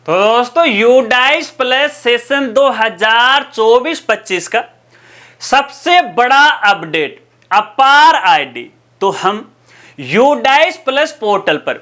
तो दोस्तों UDISE plus session 2024-25 का सबसे बड़ा अपडेट अपार आईडी। तो हम यूडाइस प्लस पोर्टल पर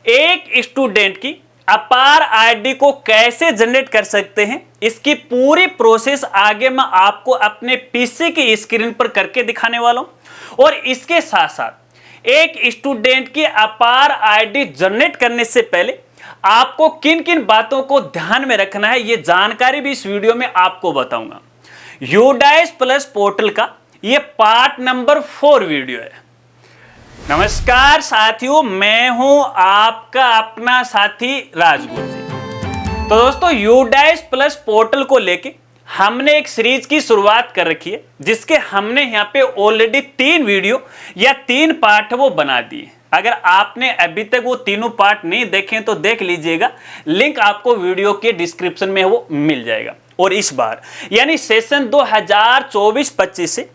एक स्टूडेंट की अपार आईडी को कैसे जनरेट कर सकते हैं, इसकी पूरी प्रोसेस आगे मैं आपको अपने पीसी की स्क्रीन पर करके दिखाने वाला हूं। और इसके साथ साथ एक स्टूडेंट की अपार आईडी जनरेट करने से पहले आपको किन किन बातों को ध्यान में रखना है, यह जानकारी भी इस वीडियो में आपको बताऊंगा। यूडाइस प्लस पोर्टल का यह पार्ट नंबर 4 वीडियो है। नमस्कार साथियों, मैं हूं आपका अपना साथी राजगुरु जी। तो दोस्तों यूडाइस प्लस पोर्टल को लेके हमने एक सीरीज की शुरुआत कर रखी है, जिसके हमने यहां पे ऑलरेडी 3 वीडियो या 3 पार्ट वो बना दिए। अगर आपने अभी तक वो तीनों पार्ट नहीं देखे तो देख लीजिएगा, लिंक आपको वीडियो के डिस्क्रिप्शन में वो मिल जाएगा। और इस बार यानी सेशन 2024-25 से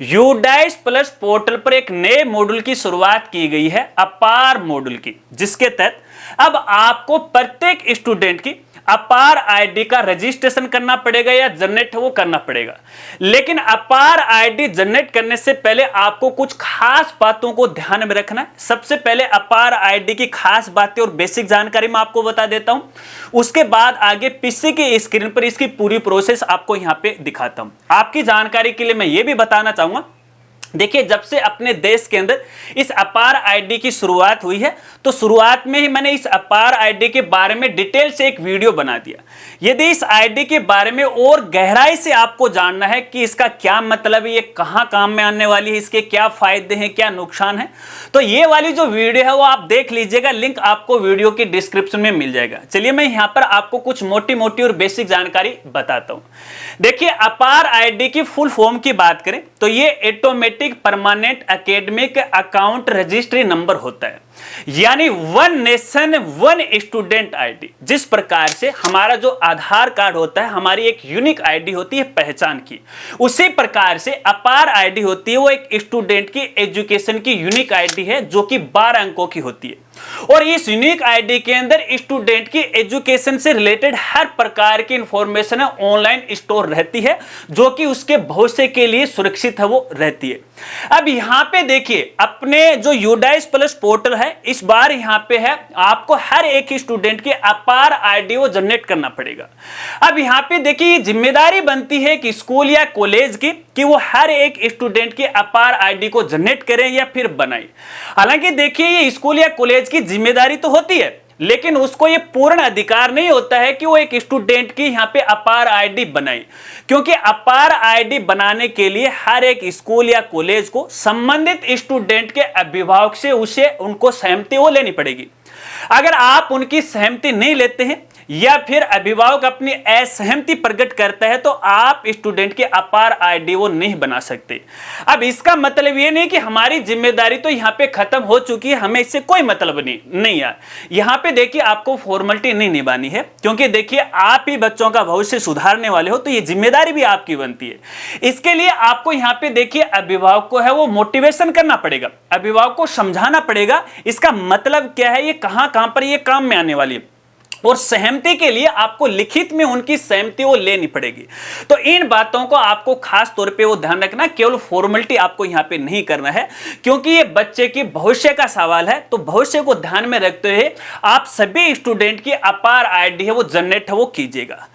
यूडाइस प्लस पोर्टल पर एक नए मॉड्यूल की शुरुआत की गई है, अपार मॉड्यूल की, जिसके तहत अब आपको प्रत्येक स्टूडेंट की अपार आईडी का रजिस्ट्रेशन करना पड़ेगा या जनरेट वो करना पड़ेगा। लेकिन अपार आईडी जनरेट करने से पहले आपको कुछ खास बातों को ध्यान में रखना है। सबसे पहले अपार आईडी की खास बातें और बेसिक जानकारी मैं आपको बता देता हूं, उसके बाद आगे पीसी की स्क्रीन पर इसकी पूरी प्रोसेस आपको यहां पे दिखाता हूं। आपकी जानकारी के लिए मैं ये भी बताना चाहूंगा, देखिए जब से अपने देश के अंदर इस अपार आईडी की शुरुआत हुई है, तो शुरुआत में ही मैंने इस अपार आईडी के बारे में डिटेल से एक वीडियो बना दिया। यदि इस आईडी के बारे में और गहराई से आपको जानना है कि इसका क्या मतलब है, ये कहां काम में आने वाली है, इसके क्या फायदे हैं, क्या नुकसान है, तो ये वाली जो वीडियो है वो आप देख लीजिएगा, लिंक आपको वीडियो की डिस्क्रिप्शन में मिल जाएगा। चलिए मैं यहां पर आपको कुछ मोटी मोटी और बेसिक जानकारी बताता हूं। देखिए अपार आईडी की फुल फॉर्म की बात करें तो ये automatic permanent academic account registry number होता है, यानी one nation one student ID. जिस प्रकार से हमारा जो आधार कार्ड होता है, हमारी एक यूनिक आईडी होती है पहचान की, उसी प्रकार से अपार आईडी होती है वो एक स्टूडेंट की एजुकेशन की यूनिक आईडी है, जो कि 12 अंकों की होती है। और इस यूनिक आईडी के अंदर स्टूडेंट की एजुकेशन से रिलेटेड हर प्रकार की इंफॉर्मेशन ऑनलाइन स्टोर रहती है, जो कि उसके भविष्य के लिए सुरक्षित है वो रहती है। अब यहां पे देखिए अपने जो यूडाइस प्लस पोर्टल है, इस बार यहां पे है आपको हर एक स्टूडेंट की अपार आईडी वो जनरेट करना पड़ेगा। अब यहां पे देखिए जिम्मेदारी बनती है कि स्कूल या कॉलेज की कि वो हर एक स्टूडेंट की अपार आईडी को जनरेट करें या फिर बनाए। हालांकि देखिए ये स्कूल या कॉलेज की जिम्मेदारी तो होती है, लेकिन उसको ये पूर्ण अधिकार नहीं होता है कि वो एक स्टूडेंट की यहाँ पे अपार आईडी बनाए, क्योंकि अपार आईडी बनाने के लिए हर एक स्कूल या कॉलेज को संबंधित स्टूडेंट के अभिभावक से उनको सहमति वो लेनी पड़ेगी। अगर आप उनकी सहमति नहीं लेते हैं या फिर अभिभावक अपनी असहमति प्रकट करता है, तो आप स्टूडेंट की अपार आईडी वो नहीं बना सकते। अब इसका मतलब ये नहीं कि हमारी जिम्मेदारी तो यहाँ पे खत्म हो चुकी है, हमें इससे कोई मतलब नहीं यार। यहाँ पे देखिए आपको फॉर्मेलिटी नहीं निभानी है, क्योंकि देखिए आप ही बच्चों का भविष्य सुधारने वाले हो, तो ये जिम्मेदारी भी आपकी बनती है। इसके लिए आपको यहाँ पे देखिए अभिभावक को है वो मोटिवेशन करना पड़ेगा, अभिभावक को समझाना पड़ेगा इसका मतलब क्या है, ये कहां पर ये काम में आने वाली है। और सहमति के लिए आपको लिखित में उनकी सहमति वो लेनी पड़ेगी। तो इन बातों को आपको खास तौर पे वो ध्यान रखना, केवल फॉर्मेलिटी आपको यहाँ पे नहीं करना है, क्योंकि ये बच्चे की भविष्य का सवाल है। तो भविष्य को ध्यान में रखते हुए आप सभी स्टूडेंट की अपार आईडी है वो जनरेट है वो कीजिएगा।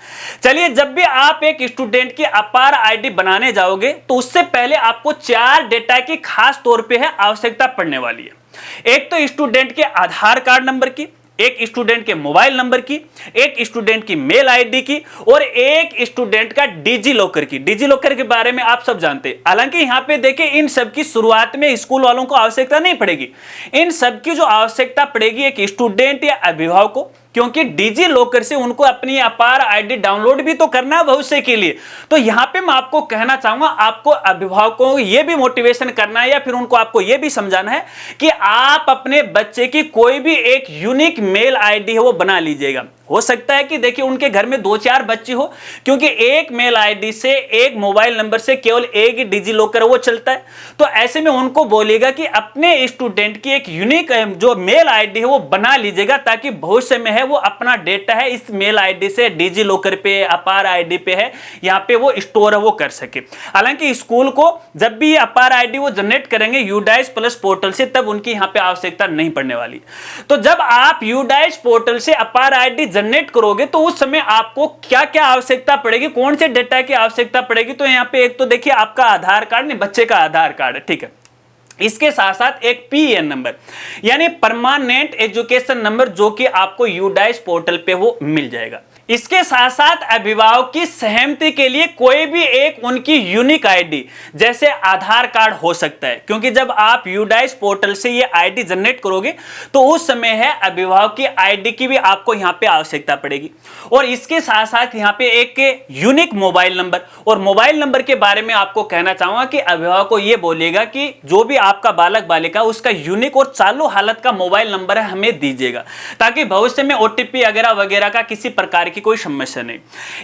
चलिए, जब भी आप एक स्टूडेंट की अपार आईडी बनाने जाओगे तो उससे पहले आपको 4 डेटा की खास तौर पर है आवश्यकता पड़ने वाली है। एक तो स्टूडेंट के आधार कार्ड नंबर की, एक स्टूडेंट के मोबाइल नंबर की, एक स्टूडेंट की मेल आईडी की, और एक स्टूडेंट का डिजी लॉकर की। डिजी लॉकर के बारे में आप सब जानते हैं। हालांकि यहां पे देखिए इन सब की शुरुआत में स्कूल वालों को आवश्यकता नहीं पड़ेगी, इन सब की जो आवश्यकता पड़ेगी एक स्टूडेंट या अभिभावक को, क्योंकि डिजी लॉकर से उनको अपनी अपार आईडी डाउनलोड भी तो करना है भविष्य के लिए। तो यहां पे मैं आपको कहना चाहूंगा, आपको अभिभावकों को यह भी मोटिवेशन करना है या फिर उनको आपको यह भी समझाना है कि आप अपने बच्चे की कोई भी एक यूनिक मेल आईडी है वो बना लीजिएगा। हो सकता है कि देखिए उनके घर में 2-4 बच्चे हो, क्योंकि एक मेल आईडी से एक मोबाइल नंबर से केवल एक ही डिजी लॉकर वो चलता है। तो ऐसे में उनको बोलेगा कि अपने स्टूडेंट की एक यूनिक जो मेल आईडी है वो बना लीजिएगा, ताकि भविष्य में है वो अपना डेटा है इस मेल आईडी से डिजी लॉकर पे, अपार आईडी पे है, यहाँ पे वो स्टोर है वो कर सके। हालांकि स्कूल को जब भी ये अपार आईडी वो जनरेट करेंगे यूडाइस प्लस पोर्टल से, तब उनकी यहाँ पे आवश्यकता नहीं पड़ने वाली। तो जब आप यूडाइस पोर्टल से अपार आईडी जनरेट करोगे तो उस समय आपको क्या क्या आवश्यकता पड़ेगी, कौन से डेटा की आवश्यकता पड़ेगी। तो यहाँ पे एक तो देखिए आपका आधार कार्ड, नहीं बच्चे का आधार कार्ड है, ठीक है। इसके साथ साथ एक पीएन नंबर यानी परमानेंट एजुकेशन नंबर, जो कि आपको यूडाइस पोर्टल पे वो मिल जाएगा। इसके साथ साथ अभिभावक की सहमति के लिए कोई भी एक उनकी यूनिक आईडी जैसे आधार कार्ड हो सकता है, क्योंकि जब आप यूडाइस पोर्टल से ये आईडी जनरेट करोगे तो उस समय है अभिभावक की आईडी की भी आपको यहाँ पे आवश्यकता पड़ेगी। और इसके साथ साथ यहाँ पे एक यूनिक मोबाइल नंबर, और मोबाइल नंबर के बारे में आपको कहना चाहूंगा कि अभिभावक को ये बोलेगा कि जो भी आपका बालक बालिका उसका यूनिक और चालू हालत का मोबाइल नंबर है हमें दीजिएगा, ताकि भविष्य में ओटीपी वगैरह का किसी प्रकार की कोई समस्या नहीं।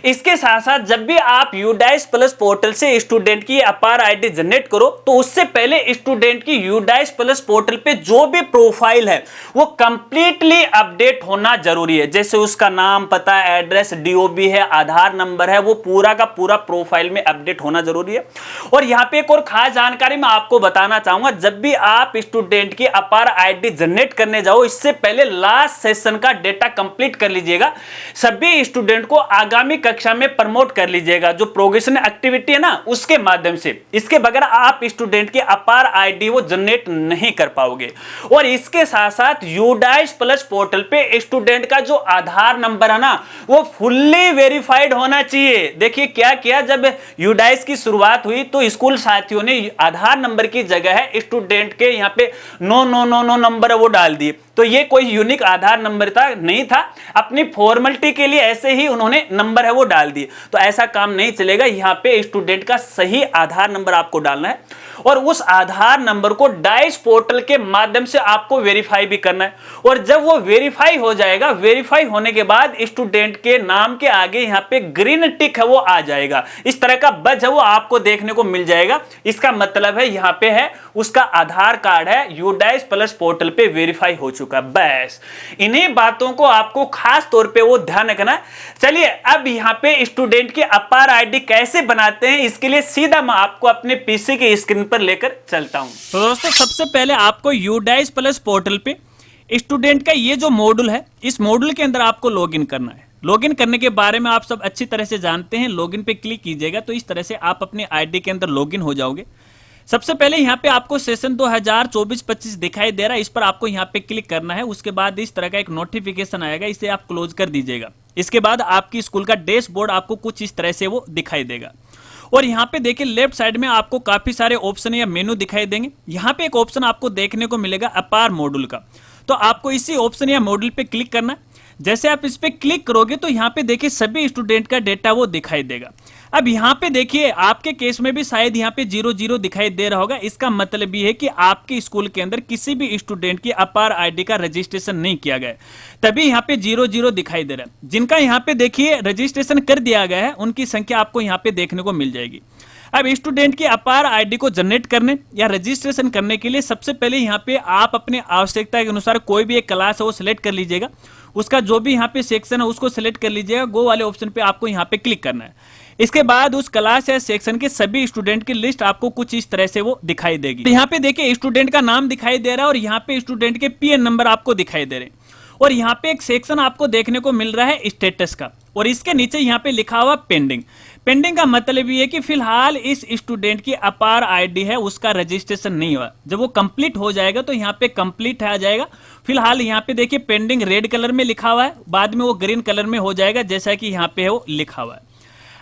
इसके साथ साथ जब भी आप यूडाइस प्लस पोर्टल से स्टूडेंट की अपार आईडी जनरेट करो तो उससे पहले स्टूडेंट की यूडाइस प्लस पोर्टल पे जो भी प्रोफाइल है वो कंप्लीटली अपडेट होना जरूरी है। जैसे उसका नाम, पता, एड्रेस, डीओबी है, आधार नंबर है, वो पूरा का पूरा प्रोफाइल में अपडेट होना जरूरी है। और यहाँ पे एक और खास जानकारी मैं आपको बताना चाहूंगा, जब भी आप स्टूडेंट की अपार आईडी जनरेट करने जाओ इससे पहले लास्ट सेशन का डेटा कंप्लीट कर लीजिएगा। सभी स्टूडेंट को आगामी कक्षा में प्रमोट कर लीजिएगा, जो प्रोग्रेशन एक्टिविटी है ना उसके माध्यम से। इसके बगैर आप स्टूडेंट की अपार आईडी वो जनरेट नहीं कर पाओगे। और इसके साथ साथ यूडाइस प्लस पोर्टल पे स्टूडेंट का जो आधार नंबर है ना वो फुल्ली वेरीफाइड होना चाहिए। देखिए क्या किया, जब यूडाइस की शुरुआत हुई तो स्कूल साथियों ने आधार नंबर की जगह है स्टूडेंट के यहाँ पे no no no no number वो डाल दिए। तो ये कोई यूनिक आधार नंबर नहीं था, अपनी फॉर्मेलिटी के लिए ऐसे ही उन्होंने नंबर है वो डाल दिए। तो ऐसा काम नहीं चलेगा, यहाँ पे स्टूडेंट का सही आधार नंबर आपको डालना है और उस आधार नंबर को डाइस पोर्टल के माध्यम से आपको वेरीफाई भी करना है। और जब वो वेरीफाई हो जाएगा, वेरीफाई होने के बाद स्टूडेंट के नाम के आगे यहाँ पे ग्रीन टिक है वो आ जाएगा, इस तरह का बज है वो आपको देखने को मिल जाएगा। इसका मतलब है यहाँ पे है उसका आधार कार्ड है यूडाइस प्लस पोर्टल पे वेरीफाई हो चुका। बस इन्हीं बातों को आपको खास तौर पे वो ध्यान रखना है। चलिए अब यहाँ पे स्टूडेंट की अपार आईडी कैसे बनाते हैं इसके लिए सीधा मैं आपको अपने पीसी की स्क्रीन पर लेकर चलता हूं। तो दोस्तों सबसे पहले आपको यूडाइस प्लस पोर्टल पे स्टूडेंट का ये जो मॉड्यूल है इस मॉड्यूल के अंदर आपको लॉगिन करना है। लॉगिन करने के बारे में आप सब अच्छी तरह से जानते हैं। लॉगिन पे क्लिक कीजिएगा तो इस तरह से आप अपने आईडी के अंदर लॉगिन हो जाओगे। सबसे पहले यहाँ पे आपको सेशन 2024-25 दिखाई दे रहा है, इस पर आपको यहाँ पे क्लिक करना है। उसके बाद इस तरह का एक नोटिफिकेशन आएगा, इसे आप क्लोज कर दीजिएगा। इसके बाद आपकी स्कूल का डैशबोर्ड आपको कुछ इस तरह से वो दिखाई देगा। और यहाँ पे देखिए लेफ्ट साइड में आपको काफी सारे ऑप्शन या मेनू दिखाई देंगे। यहाँ पे एक ऑप्शन आपको देखने को मिलेगा अपार मॉड्यूल का, तो आपको इसी ऑप्शन या मॉड्यूल पे क्लिक करना है। जैसे आप इस पे क्लिक करोगे तो यहाँ पे देखिए सभी स्टूडेंट का डेटा वो दिखाई देगा। अब यहाँ पे देखिए आपके केस में भी शायद यहाँ पे 00 दिखाई दे रहा होगा। इसका मतलब ये है कि आपके स्कूल के अंदर किसी भी स्टूडेंट की अपार आईडी का रजिस्ट्रेशन नहीं किया गया, तभी यहाँ पे 00 दिखाई दे रहा है। जिनका यहाँ पे देखिए रजिस्ट्रेशन कर दिया गया है उनकी संख्या आपको यहाँ पे देखने को मिल जाएगी। अब स्टूडेंट की अपार आईडी को जनरेट करने या रजिस्ट्रेशन करने के लिए सबसे पहले यहाँ पे आप अपने आवश्यकता के अनुसार कोई भी एक क्लास है वो सिलेक्ट कर लीजिएगा। उसका जो भी यहाँ पे सेक्शन है उसको सिलेक्ट कर लीजिएगा। गो वाले ऑप्शन पे आपको यहाँ पे क्लिक करना है। इसके बाद उस क्लास या सेक्शन के सभी स्टूडेंट की लिस्ट आपको कुछ इस तरह से वो दिखाई देगी। तो यहाँ पे देखिए स्टूडेंट का नाम दिखाई दे रहा है और यहाँ पे स्टूडेंट के पीएन नंबर आपको दिखाई दे रहे हैं। और यहाँ पे एक सेक्शन आपको देखने को मिल रहा है स्टेटस का, और इसके नीचे यहाँ पे लिखा हुआ पेंडिंग। पेंडिंग का मतलब ये है कि फिलहाल इस स्टूडेंट की अपार आईडी है उसका रजिस्ट्रेशन नहीं हुआ। जब वो कंप्लीट हो जाएगा तो यहाँ पे कंप्लीट आ जाएगा। फिलहाल यहाँ पे देखिए पेंडिंग रेड कलर में लिखा हुआ है, बाद में वो ग्रीन कलर में हो जाएगा जैसा कि यहाँ पे है वो लिखा हुआ है।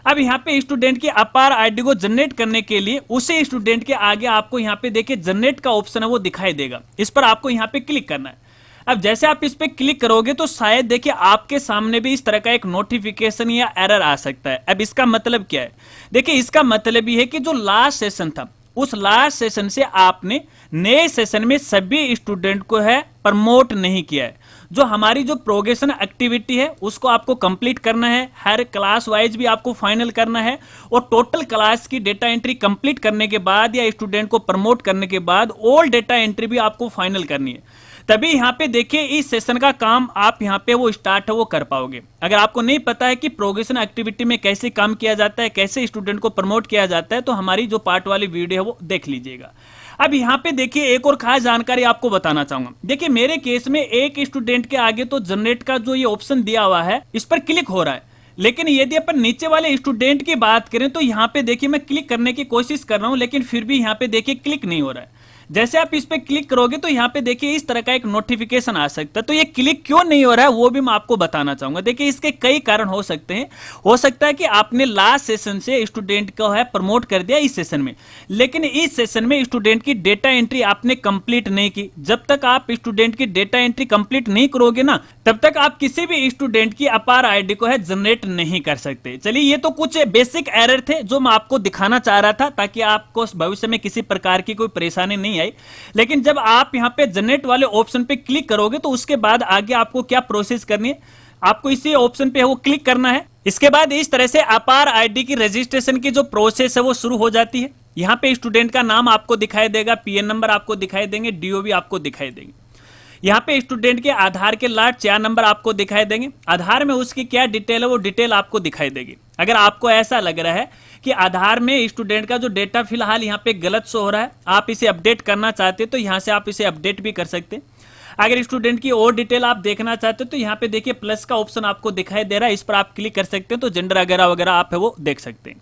अब यहाँ पे स्टूडेंट की अपार आईडी को जनरेट करने के लिए उसी स्टूडेंट के आगे आपको यहाँ पे देखिए जनरेट का ऑप्शन है वो दिखाई देगा। इस पर आपको यहाँ पे क्लिक करना है। अब जैसे आप इस पे क्लिक करोगे तो शायद देखिए आपके सामने भी इस तरह का एक नोटिफिकेशन या एरर आ सकता है। अब इसका मतलब क्या है? देखिए इसका मतलब ये है कि जो लास्ट सेशन था उस लास्ट सेशन से आपने नए सेशन में सभी स्टूडेंट को है प्रमोट नहीं किया है। जो हमारी जो प्रोग्रेशन एक्टिविटी है उसको आपको कंप्लीट करना है, हर क्लास वाइज भी आपको फाइनल करना है, और टोटल क्लास की डेटा एंट्री कंप्लीट करने के बाद या स्टूडेंट को प्रमोट करने के बाद ऑल डेटा एंट्री भी आपको फाइनल करनी है। तभी यहाँ पे देखिए इस सेशन का काम आप यहाँ पे वो स्टार्ट है वो कर पाओगे। अगर आपको नहीं पता है कि प्रोग्रेशन एक्टिविटी में कैसे काम किया जाता है, कैसे स्टूडेंट को प्रमोट किया जाता है, तो हमारी जो पार्ट वाली वीडियो है वो देख लीजिएगा। अब यहाँ पे देखिए एक और खास जानकारी आपको बताना चाहूंगा। देखिए मेरे केस में एक स्टूडेंट के आगे तो जनरेट का जो ये ऑप्शन दिया हुआ है इस पर क्लिक हो रहा है, लेकिन यदि अपन नीचे वाले स्टूडेंट की बात करें तो यहाँ पे देखिए मैं क्लिक करने की कोशिश कर रहा हूँ, लेकिन फिर भी यहाँ पे देखिए क्लिक नहीं हो रहा है। जैसे आप इस पे क्लिक करोगे तो यहाँ पे देखिए इस तरह का एक नोटिफिकेशन आ सकता है। तो ये क्लिक क्यों नहीं हो रहा है वो भी मैं आपको बताना चाहूंगा। देखिए इसके कई कारण हो सकते हैं। हो सकता है कि आपने लास्ट सेशन से स्टूडेंट को है प्रमोट कर दिया इस सेशन में, लेकिन इस सेशन में स्टूडेंट की डेटा एंट्री आपने कंप्लीट नहीं की। जब तक आप स्टूडेंट की डेटा एंट्री कंप्लीट नहीं करोगे ना, तब तक आप किसी भी स्टूडेंट की अपार आईडी को है जनरेट नहीं कर सकते। चलिए ये तो कुछ बेसिक एरर थे जो मैं आपको दिखाना चाह रहा था, ताकि आपको भविष्य में किसी प्रकार की कोई परेशानी नहीं आई। लेकिन जब आप यहां पे जनरेट वाले ऑप्शन पे क्लिक करोगे तो उसके बाद आगे आपको क्या प्रोसेस करनी है, आपको इसी ऑप्शन पे वो क्लिक करना है। इसके बाद इस तरह से अपार आईडी की रजिस्ट्रेशन की जो प्रोसेस है वो शुरू हो जाती है। यहां पे स्टूडेंट का नाम आपको दिखाई देगा, पीएन नंबर आपको दिखाई देंगे, डीओबी आपको दिखाई देंगे। यहाँ पे स्टूडेंट के आधार के लास्ट 4 नंबर आपको दिखाई देंगे। आधार में उसकी क्या डिटेल है वो डिटेल आपको दिखाई देगी। अगर आपको ऐसा लग रहा है कि आधार में स्टूडेंट का जो डेटा फिलहाल यहाँ पे गलत शो हो रहा है, आप इसे अपडेट करना चाहते हैं तो यहाँ से आप इसे अपडेट भी कर सकते हैं। अगर स्टूडेंट की और डिटेल आप देखना चाहते हैं तो यहाँ पे देखिए प्लस का ऑप्शन आपको दिखाई दे रहा है, इस पर आप क्लिक कर सकते हैं तो जेंडर वगैरह वगैरह आप है वो देख सकते हैं।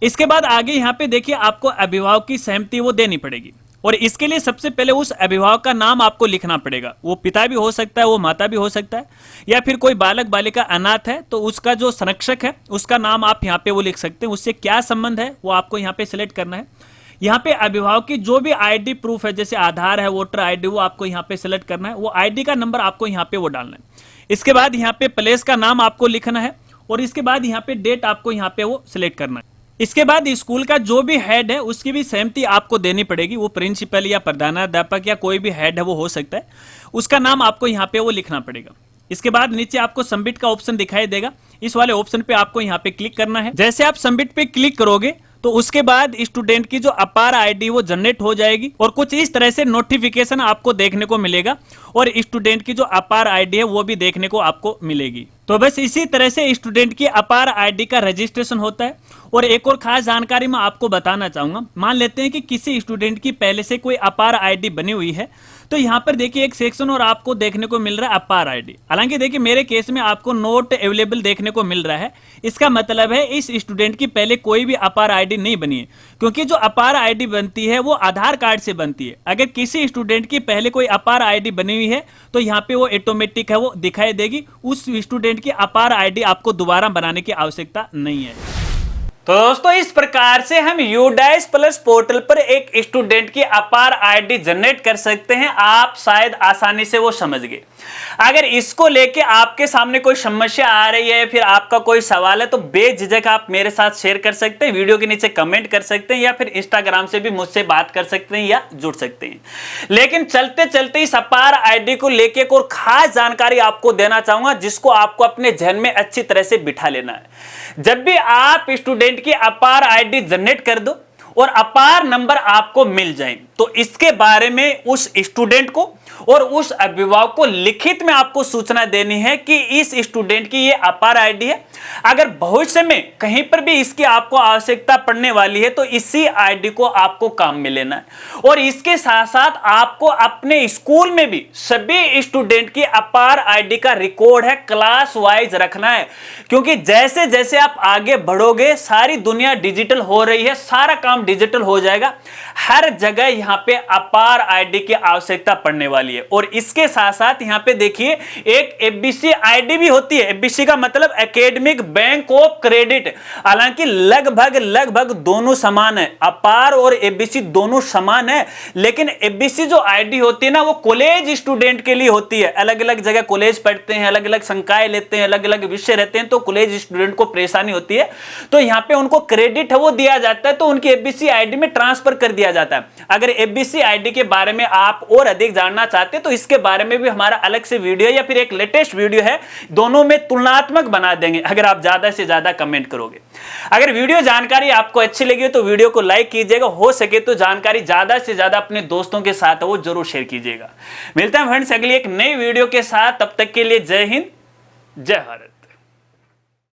इसके बाद आगे यहाँ पे देखिए आपको अभिभावक की सहमति वो देनी पड़ेगी, और इसके लिए सबसे पहले उस अभिभावक का नाम आपको लिखना पड़ेगा। वो पिता भी हो सकता है, वो माता भी हो सकता है, या फिर कोई बालक बालिका अनाथ है तो उसका जो संरक्षक है उसका नाम आप यहाँ पे वो लिख सकते हैं। उससे क्या संबंध है वो आपको यहाँ पे सिलेक्ट करना है। यहाँ पे अभिभावक की जो भी आईडी प्रूफ है, जैसे आधार है, वोटर आईडी, वो आपको यहाँ पे सिलेक्ट करना है। वो आईडी का नंबर आपको यहाँ पे वो डालना है। इसके बाद यहाँ पे प्लेस का नाम आपको लिखना है, और इसके बाद यहाँ पे डेट आपको यहाँ पे वो सिलेक्ट करना है। इसके बाद स्कूल का जो भी हेड है उसकी भी सहमति आपको देनी पड़ेगी। वो प्रिंसिपल या प्रधानाध्यापक या कोई भी हेड है वो हो सकता है, उसका नाम आपको यहाँ पे वो लिखना पड़ेगा। इसके बाद नीचे आपको सबमिट का ऑप्शन दिखाई देगा, इस वाले ऑप्शन पे आपको यहाँ पे क्लिक करना है। जैसे आप सबमिट पे क्लिक करोगे तो उसके बाद स्टूडेंट की जो अपार आईडी वो जनरेट हो जाएगी, और कुछ इस तरह से नोटिफिकेशन आपको देखने को मिलेगा, और स्टूडेंट की जो अपार आईडी है वो भी देखने को आपको मिलेगी। तो बस इसी तरह से स्टूडेंट की अपार आईडी का रजिस्ट्रेशन होता है। और एक और खास जानकारी मैं आपको बताना चाहूंगा। मान लेते हैं कि किसी स्टूडेंट की पहले से कोई अपार आईडी बनी हुई है, तो यहाँ पर देखिए एक सेक्शन और आपको देखने को मिल रहा है अपार आईडी। हालांकि देखिए मेरे केस में आपको नोट अवेलेबल देखने को मिल रहा है। इसका मतलब है इस स्टूडेंट की पहले कोई भी अपार आईडी नहीं बनी है, क्योंकि जो अपार आईडी बनती है वो आधार कार्ड से बनती है। अगर किसी स्टूडेंट की पहले कोई अपार आईडी बनी हुई है तो यहाँ पे वो ऑटोमेटिक है वो दिखाई देगी। उस स्टूडेंट की अपार आईडी आपको दोबारा बनाने की आवश्यकता नहीं है। तो दोस्तों इस प्रकार से हम यूडाइस प्लस पोर्टल पर एक स्टूडेंट की अपार आईडी जनरेट कर सकते हैं। आप शायद आसानी से वो समझ गए। अगर इसको लेके आपके सामने कोई समस्या आ रही है, फिर आपका कोई सवाल है, तो बेझिझक आप मेरे साथ शेयर कर सकते हैं, वीडियो के नीचे कमेंट कर सकते हैं, या फिर इंस्टाग्राम से भी मुझसे बात कर सकते हैं या जुड़ सकते हैं। लेकिन चलते चलते इस अपार आईडी को लेके एक और खास जानकारी आपको देना चाहूंगा, जिसको आपको अपने जहन में अच्छी तरह से बिठा लेना है। जब भी आप स्टूडेंट की अपार आईडी जनरेट कर दो और अपार नंबर आपको मिल जाए, तो इसके बारे में उस स्टूडेंट को और उस अभिभावक को लिखित में आपको सूचना देनी है कि इस स्टूडेंट की ये अपार आईडी है। अगर भविष्य में कहीं पर भी इसकी आपको आवश्यकता पड़ने वाली है तो इसी आईडी को आपको काम में लेना है। और इसके साथ साथ आपको अपने स्कूल में भी सभी स्टूडेंट की अपार आईडी का रिकॉर्ड है क्लास वाइज रखना है, क्योंकि जैसे जैसे आप आगे बढ़ोगे सारी दुनिया डिजिटल हो रही है, सारा काम डिजिटल हो जाएगा। हर जगह यहाँ पे अपार आईडी की आवश्यकता पड़ने वाली है। और इसके साथ साथ यहाँ पे देखिए एक एफबीसी आईडी भी होती है। एफबीसी का मतलब एकेडमिक बैंक ऑफ क्रेडिट। हालांकि लगभग दोनों समान है, अपार और एफबीसी दोनों समान है, लेकिन एफबीसी जो आईडी होती है ना वो कॉलेज स्टूडेंट के लिए होती है। अलग अलग जगह कॉलेज पढ़ते हैं, अलग अलग संकाय लेते हैं, अलग अलग विषय रहते हैं, तो कॉलेज स्टूडेंट को परेशानी होती है, तो यहाँ पे उनको क्रेडिट है वो दिया जाता है, तो उनकी एफबीसी आईडी में ट्रांसफर कर दिया जाता है। अगर एफबीसी आईडी के बारे में आप और अधिक जानना चाहते हैं तो इसके बारे में भी हमारा अलग से वीडियो या फिर एक लेटेस्ट वीडियो है, दोनों में तुलनात्मक बना देंगे अगर आप ज्यादा से ज्यादा कमेंट करोगे। अगर वीडियो जानकारी आपको अच्छी लगी तो वीडियो को लाइक कीजिएगा, हो सके तो जानकारी ज्यादा से ज्यादा अपने दोस्तों के साथ वो जरूर शेयर कीजिएगा। मिलते हैं फ्रेंड्स अगली एक नई वीडियो के साथ, तब तक के लिए जय हिंद, जय भारत।